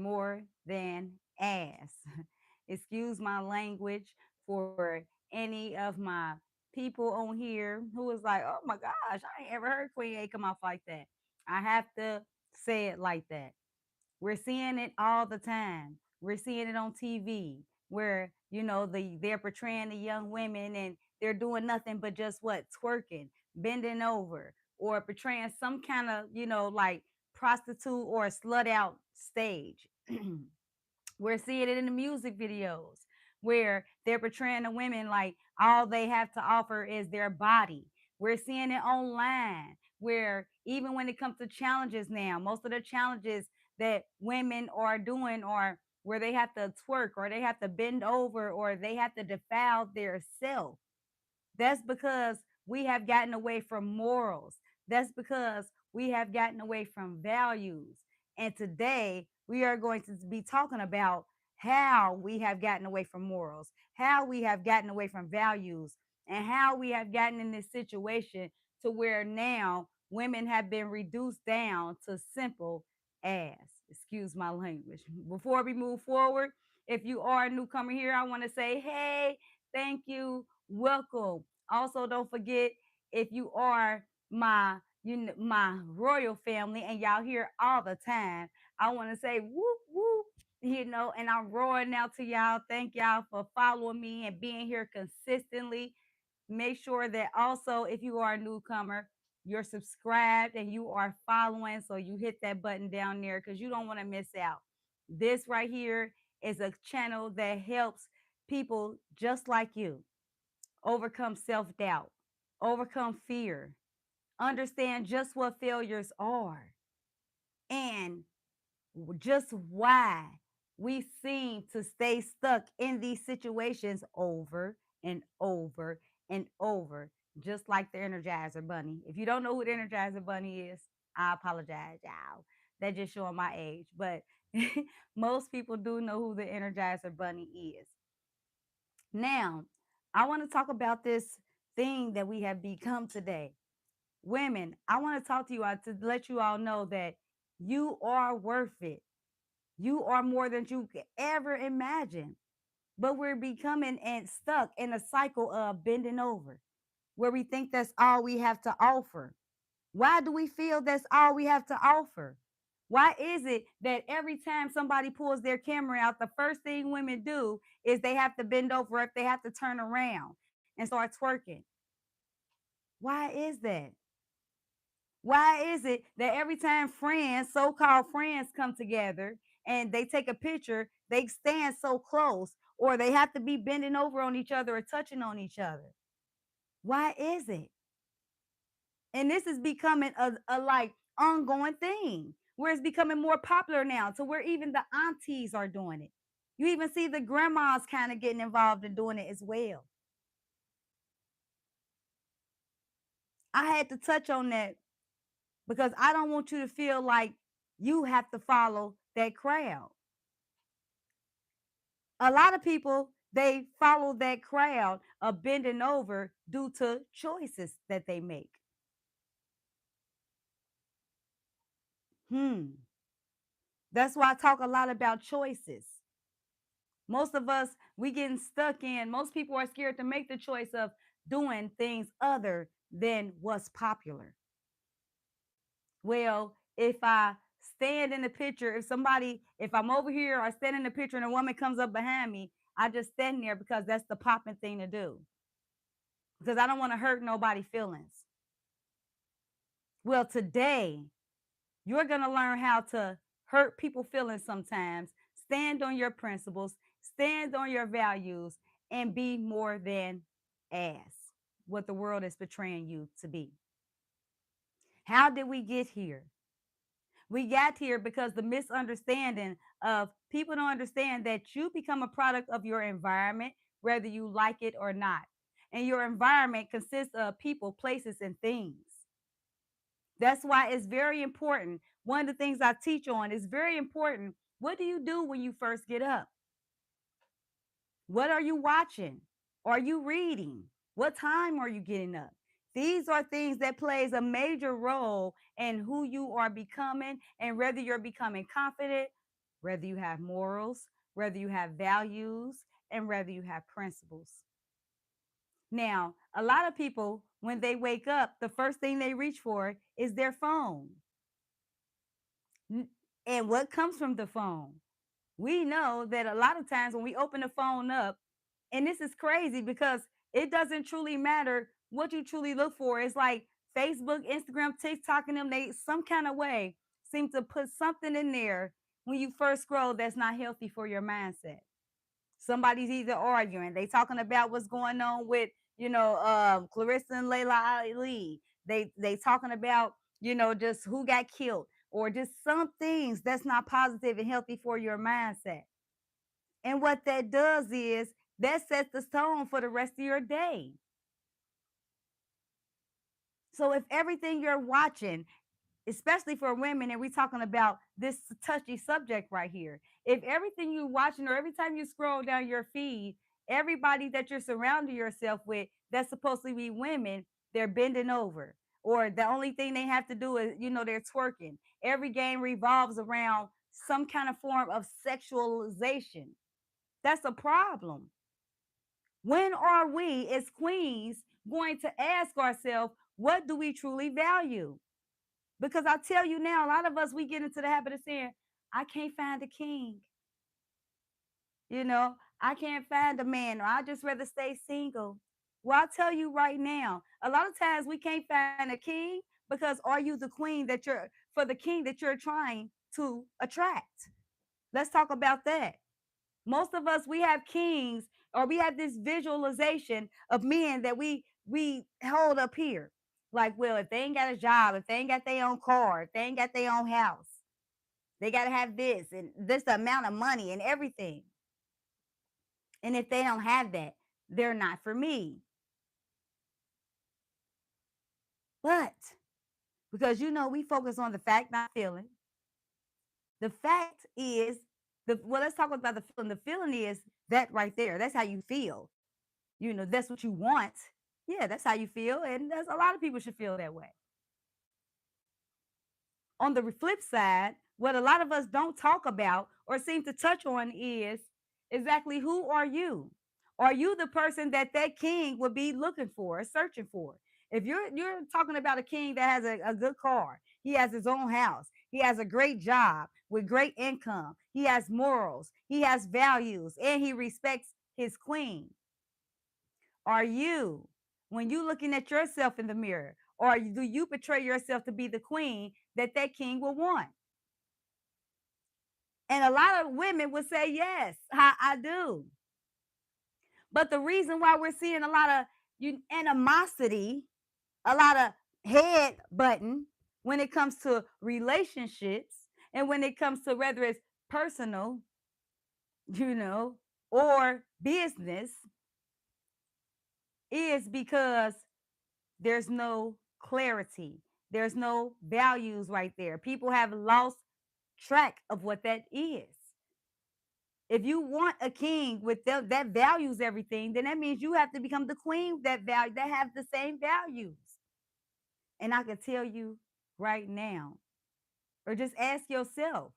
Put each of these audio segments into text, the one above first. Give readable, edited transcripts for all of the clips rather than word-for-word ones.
more than ass. Excuse my language for any of my people on here who is like, oh my gosh, I ain't ever heard Queen A come off like that. I have to say it like that. We're seeing it all the time. We're seeing it on TV where, they're portraying the young women and they're doing nothing but just what? Twerking, bending over, or portraying some kind of, like prostitute or slut out stage. We're seeing it in the music videos where they're portraying the women like all they have to offer is their body. We're seeing it online where even when it comes to challenges now, most of the challenges that women are doing are where they have to twerk or they have to bend over or they have to defile their self. That's because we have gotten away from morals. That's because we have gotten away from values. And today we are going to be talking about how we have gotten away from morals, how we have gotten away from values, and how we have gotten in this situation to where now women have been reduced down to simple ass. Excuse my language. Before we move forward, if you are a newcomer here, I want to say, hey, thank you, welcome. Also, don't forget if you are my royal family and y'all here all the time, I want to say whoop whoop, and I'm roaring out to y'all. Thank y'all for following me and being here consistently. Make sure that also if you are a newcomer, you're subscribed and you are following, so you hit that button down there because you don't want to miss out. This right here is a channel that helps people just like you overcome self doubt, overcome fear, understand just what failures are, and just why we seem to stay stuck in these situations over and over and over, just like the Energizer Bunny. If you don't know who the Energizer Bunny is, I apologize, y'all. That just showing my age, but most people do know who the Energizer Bunny is. Now, I want to talk about this thing that we have become today. Women, I want to talk to you to let you all know that you are worth it. You are more than you could ever imagine. But we're becoming and stuck in a cycle of bending over where we think that's all we have to offer. Why do we feel that's all we have to offer? Why is it that every time somebody pulls their camera out, the first thing women do is they have to bend over if they have to turn around and start twerking? Why is that? Why is it that every time friends, so called friends, come together and they take a picture, they stand so close or they have to be bending over on each other or touching on each other? Why is it? And this is becoming a like ongoing thing where it's becoming more popular now to where even the aunties are doing it. You even see the grandmas kind of getting involved in doing it as well. I had to touch on that because I don't want you to feel like you have to follow that crowd. A lot of people, they follow that crowd of bending over due to choices that they make. Hmm. That's why I talk a lot about choices. Most of us, we getting stuck in, most people are scared to make the choice of doing things other than what's popular. Well, if I stand in the picture, if I'm over here or stand in the picture and a woman comes up behind me, I just stand there because that's the popping thing to do. Because I don't want to hurt nobody's feelings. Well, today, you're going to learn how to hurt people's feelings sometimes, stand on your principles, stand on your values, and be more than ass, what the world is portraying you to be. How did we get here? We got here because the misunderstanding of people don't understand that you become a product of your environment, whether you like it or not. And your environment consists of people, places, and things. That's why it's very important. One of the things I teach on is very important. What do you do when you first get up? What are you watching? Are you reading? What time are you getting up? These are things that plays a major role in who you are becoming and whether you're becoming confident whether you have morals, whether you have values, and whether you have principles. Now, a lot of people, when they wake up, the first thing they reach for is their phone. And what comes from the phone? We know that a lot of times when we open the phone up, and this is crazy because it doesn't truly matter what you truly look for. It's like Facebook, Instagram, TikTok, and them, they some kind of way seem to put something in there when you first scroll that's not healthy for your mindset. Somebody's either arguing, they talking about what's going on with, Clarissa and Layla Ali. They talking about, just who got killed or just some things that's not positive and healthy for your mindset. And what that does is that sets the tone for the rest of your day. So if everything you're watching, especially for women, and we're talking about this touchy subject right here, if everything you're watching or every time you scroll down your feed, everybody that you're surrounding yourself with that's supposed to be women, they're bending over. Or the only thing they have to do is, they're twerking. Every game revolves around some kind of form of sexualization. That's a problem. When are we as queens going to ask ourselves, what do we truly value? Because I tell you now, a lot of us, we get into the habit of saying, I can't find a king. I can't find a man, or I just rather stay single. Well, I'll tell you right now, a lot of times we can't find a king because are you the queen that you're for the king that you're trying to attract? Let's talk about that. Most of us, we have kings, or we have this visualization of men that we hold up here. Like, well, if they ain't got a job, if they ain't got their own car, if they ain't got their own house, they got to have this and this amount of money and everything. And if they don't have that, they're not for me. But because we focus on the fact, not feeling. The fact is let's talk about the feeling. The feeling is that right there. That's how you feel. That's what you want. Yeah, that's how you feel. And there's a lot of people should feel that way. On the flip side, what a lot of us don't talk about or seem to touch on is exactly who are you? Are you the person that king would be looking for, searching for? If you're talking about a king that has a good car, he has his own house, he has a great job with great income, he has morals, he has values, and he respects his queen. Are you, when you looking at yourself in the mirror, or do you portray yourself to be the queen that king will want? And a lot of women would say, yes, I do. But the reason why we're seeing a lot of animosity, a lot of head button when it comes to relationships, and when it comes to whether it's personal, or business, is because there's no clarity. There's no values right there. People have lost track of what that is. If you want a king with that values everything, then that means you have to become the queen that have the same values. And I can tell you right now, or just ask yourself,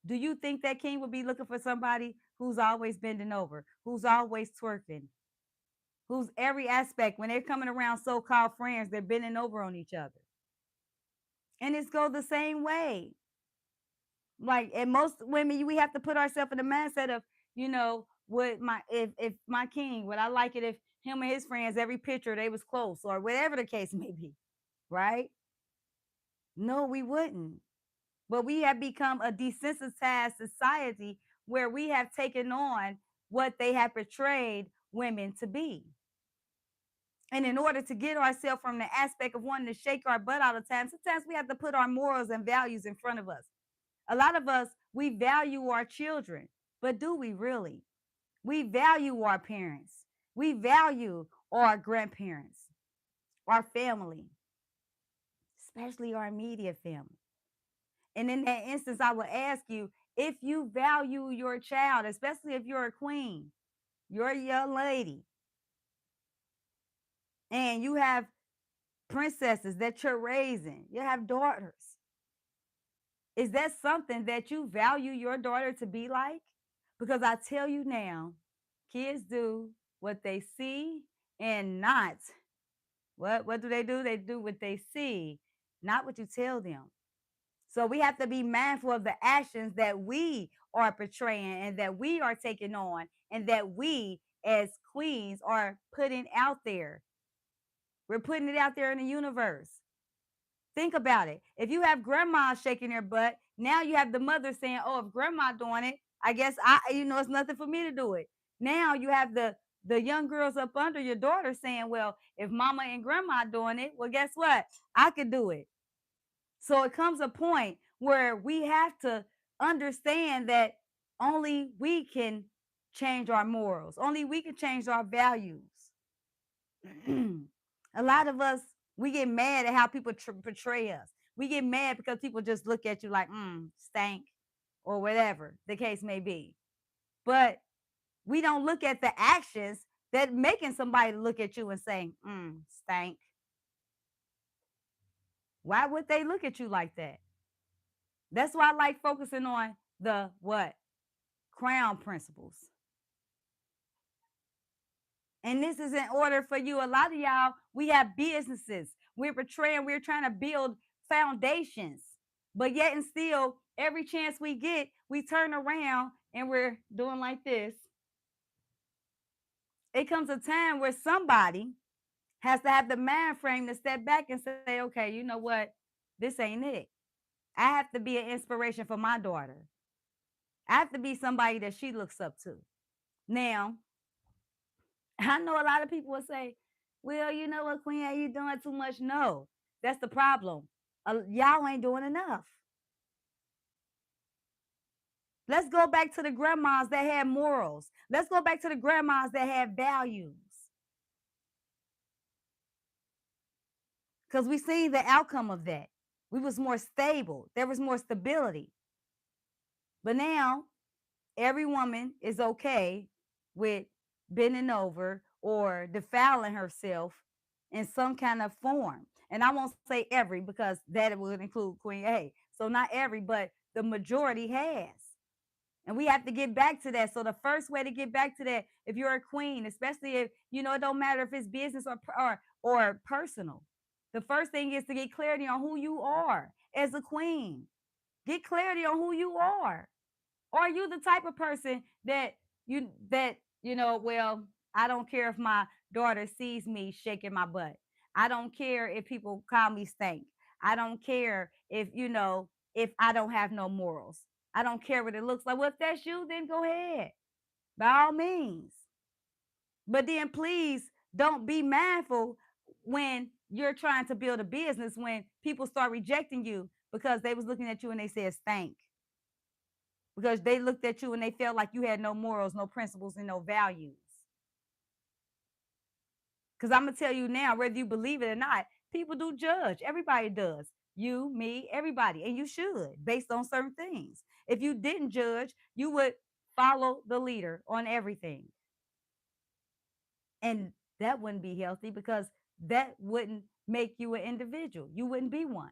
do you think that king would be looking for somebody who's always bending over, who's always twerking, who's every aspect when they're coming around so-called friends, they're bending over on each other? And it's go the same way. Like, and most women, we have to put ourselves in the mindset of, would my if my king, would I like it if him and his friends every picture they was close, or whatever the case may be, right? No, we wouldn't. But we have become a desensitized society where we have taken on what they have portrayed women to be. And in order to get ourselves from the aspect of wanting to shake our butt all the time, sometimes we have to put our morals and values in front of us. A lot of us, we value our children, but do we really? We value our parents. We value our grandparents, our family, especially our immediate family. And in that instance, I would ask you, if you value your child, especially if you're a queen, you're a young lady, and you have princesses that you're raising, you have daughters. Is that something that you value your daughter to be like? Because I tell you now, kids do what they see and not what do? They do what they see, not what you tell them. So we have to be mindful of the actions that we are portraying and that we are taking on and that we as queens are putting out there. We're putting it out there in the universe. Think about it. If you have grandma shaking their butt, now you have the mother saying, "Oh, if grandma doing it, I guess it's nothing for me to do it." Now you have the young girls up under your daughter saying, "Well, if mama and grandma doing it, well, guess what? I could do it." So it comes a point where we have to understand that only we can change our morals. Only we can change our values. A lot of us, we get mad at how people portray us. We get mad because people just look at you like, stank, or whatever the case may be. But we don't look at the actions that making somebody look at you and saying, stank. Why would they look at you like that? That's why I like focusing on the what? Crown principles. And this is in order for you. A lot of y'all, we have businesses. We're portraying, we're trying to build foundations. But yet and still, every chance we get, we turn around and we're doing like this. It comes a time where somebody has to have the mind frame to step back and say, okay, you know what? This ain't it. I have to be an inspiration for my daughter. I have to be somebody that she looks up to. Now, I know a lot of people will say, well, you know what, Queen, are you doing too much? No, that's the problem. Y'all ain't doing enough. Let's go back to the grandmas that had morals. Let's go back to the grandmas that had values. Because we seen the outcome of that. We was more stable. There was more stability. But now every woman is okay with bending over or defiling herself in some kind of form. And I won't say every because that would include Queen A. So not every, but the majority has. And we have to get back to that. So the first way to get back to that, if you're a queen, especially if it don't matter if it's business or personal. The first thing is to get clarity on who you are as a queen. Get clarity on who you are. Are you the type of person well, I don't care if my daughter sees me shaking my butt. I don't care if people call me stank. I don't care if I don't have no morals. I don't care what it looks like. Well, if that's you, then go ahead. By all means. But then please don't be mindful when you're trying to build a business when people start rejecting you because they was looking at you and they said stank because they looked at you and they felt like you had no morals, no principles, and no values. Because I'm going to tell you now, whether you believe it or not, people do judge. Everybody does. You, me, everybody. And you should, based on certain things. If you didn't judge, you would follow the leader on everything. And that wouldn't be healthy because that wouldn't make you an individual. You wouldn't be one.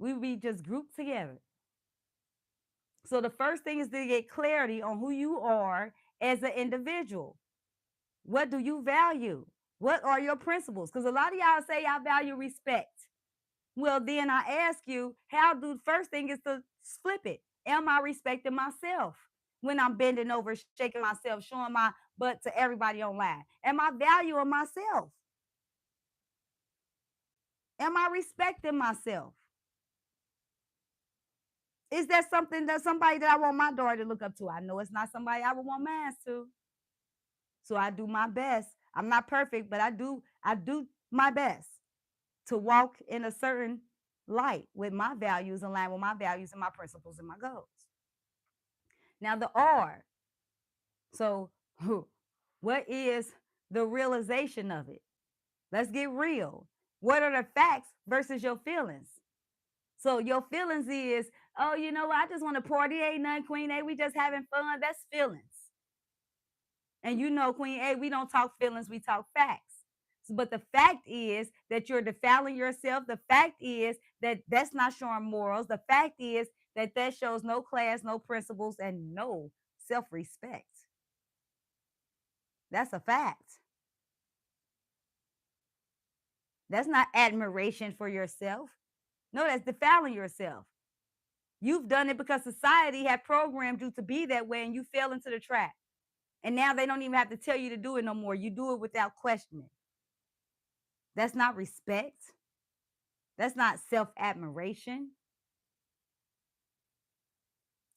We would be just grouped together. So the first thing is to get clarity on who you are as an individual. What do you value? What are your principles? Because a lot of y'all say I value respect. Well, then I ask you, how do first thing is to flip it. Am I respecting myself when I'm bending over, shaking myself, showing my butt to everybody online? Am I valuing myself? Am I respecting myself? Is that something that somebody that I want my daughter to look up to? I know it's not somebody I would want mine to. So I do my best. I'm not perfect, but I do my best to walk in a certain light with my values, in line with my values and my principles and my goals. Now the R. So what is the realization of it? Let's get real. What are the facts versus your feelings? So your feelings is, oh, you know what? I just want to party. Ain't nothing, Queen A. We just having fun. That's feelings. And Queen A, we don't talk feelings, we talk facts. But the fact is that you're defiling yourself. The fact is that that's not showing morals. The fact is that that shows no class, no principles, and no self respect. That's a fact. That's not admiration for yourself. No, that's defiling yourself. You've done it because society had programmed you to be that way and you fell into the trap. And now they don't even have to tell you to do it no more. You do it without questioning. That's not respect. That's not self admiration.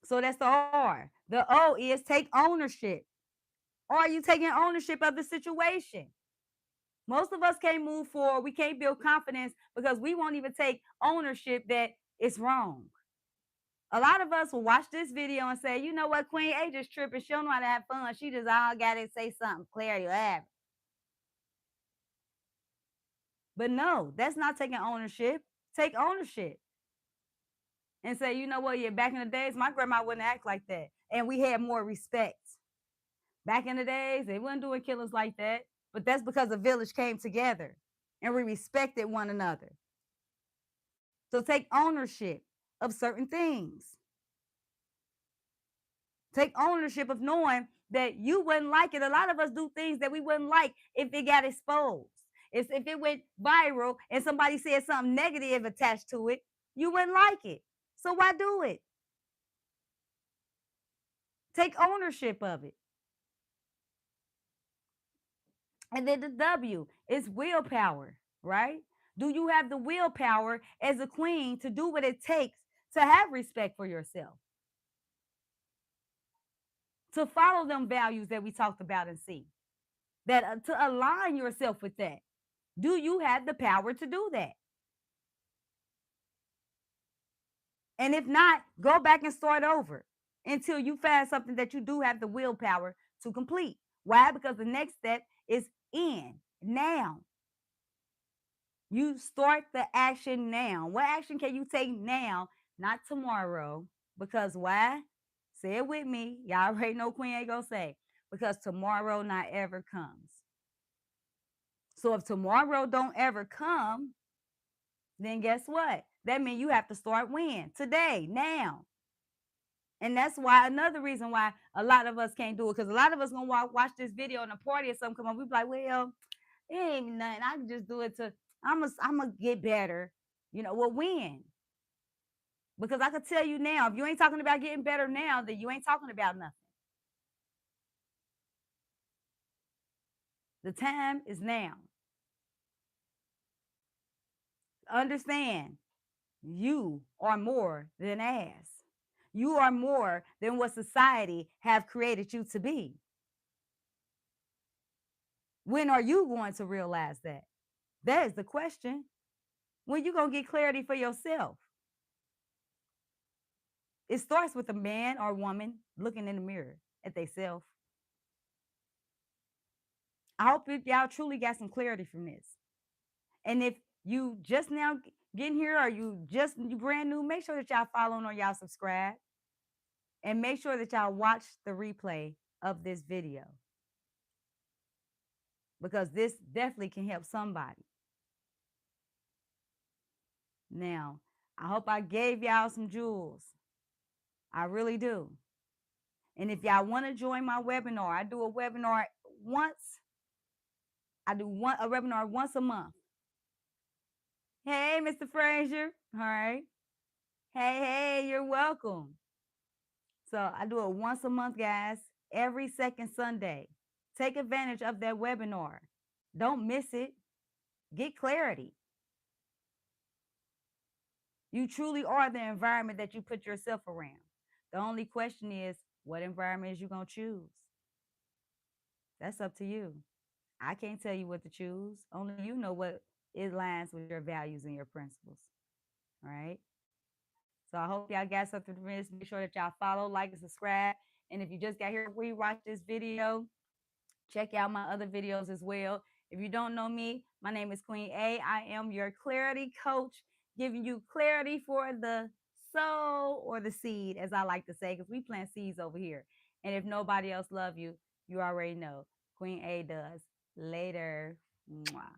So that's the R. The O is take ownership. Are you taking ownership of the situation? Most of us can't move forward. We can't build confidence because we won't even take ownership that it's wrong. A lot of us will watch this video and say, you know what, Queen A just tripping. She don't know how to have fun. She just all got to say something, clarity, whatever. But no, that's not taking ownership. Take ownership and say, you know what, yeah, back in the days, my grandma wouldn't act like that. And we had more respect. Back in the days, they wasn't doing killings like that. But that's because the village came together and we respected one another. So take ownership of certain things. Take ownership of knowing that you wouldn't like it. A lot of us do things that we wouldn't like if it got exposed. If it went viral and somebody said something negative attached to it, you wouldn't like it. So why do it? Take ownership of it. And then the W is willpower, right? Do you have the willpower as a queen to do what it takes to have respect for yourself? To follow them values that we talked about and see, that to align yourself with that. Do you have the power to do that? And if not, go back and start over until you find something that you do have the willpower to complete. Why? Because the next step is in now. You start the action now. What action can you take now, not tomorrow? Because why? Say it with me. Y'all already know Queen ain't gonna say. Because tomorrow not ever comes. So if tomorrow don't ever come, then guess what? That means you have to start when? Today, now. And that's why another reason why a lot of us can't do it. Because a lot of us gonna watch this video in a party or something come on. We be like, well, it ain't nothing. I can just do it to I'm gonna get better. You know, well, when? Because I could tell you now, if you ain't talking about getting better now, then you ain't talking about nothing. The time is now. Understand, you are more than ass. You are more than what society have created you to be. When are you going to realize that? That is the question. When you going to get clarity for yourself? It starts with a man or woman looking in the mirror at themselves. I hope if y'all truly got some clarity from this. And if you just now getting here or you brand new, make sure that y'all following or y'all subscribe. And make sure that y'all watch the replay of this video. Because this definitely can help somebody. Now, I hope I gave y'all some jewels. I really do. And if y'all want to join my webinar, I do a webinar once. I do a webinar once a month. Hey, Mr. Frazier. All right. Hey, you're welcome. So I do it once a month, guys, every second Sunday. Take advantage of that webinar. Don't miss it. Get clarity. You truly are the environment that you put yourself around. The only question is, what environment is you going to choose? That's up to you. I can't tell you what to choose. Only you know what aligns with your values and your principles. All right. So I hope y'all got something from this. Make sure that y'all follow, like, and subscribe. And if you just got here, we watch this video, check out my other videos as well. If you don't know me, my name is Queen A. I am your clarity coach, giving you clarity for the soul or the seed, as I like to say, because we plant seeds over here. And if nobody else love you, you already know. Queen A does. Later. Mwah.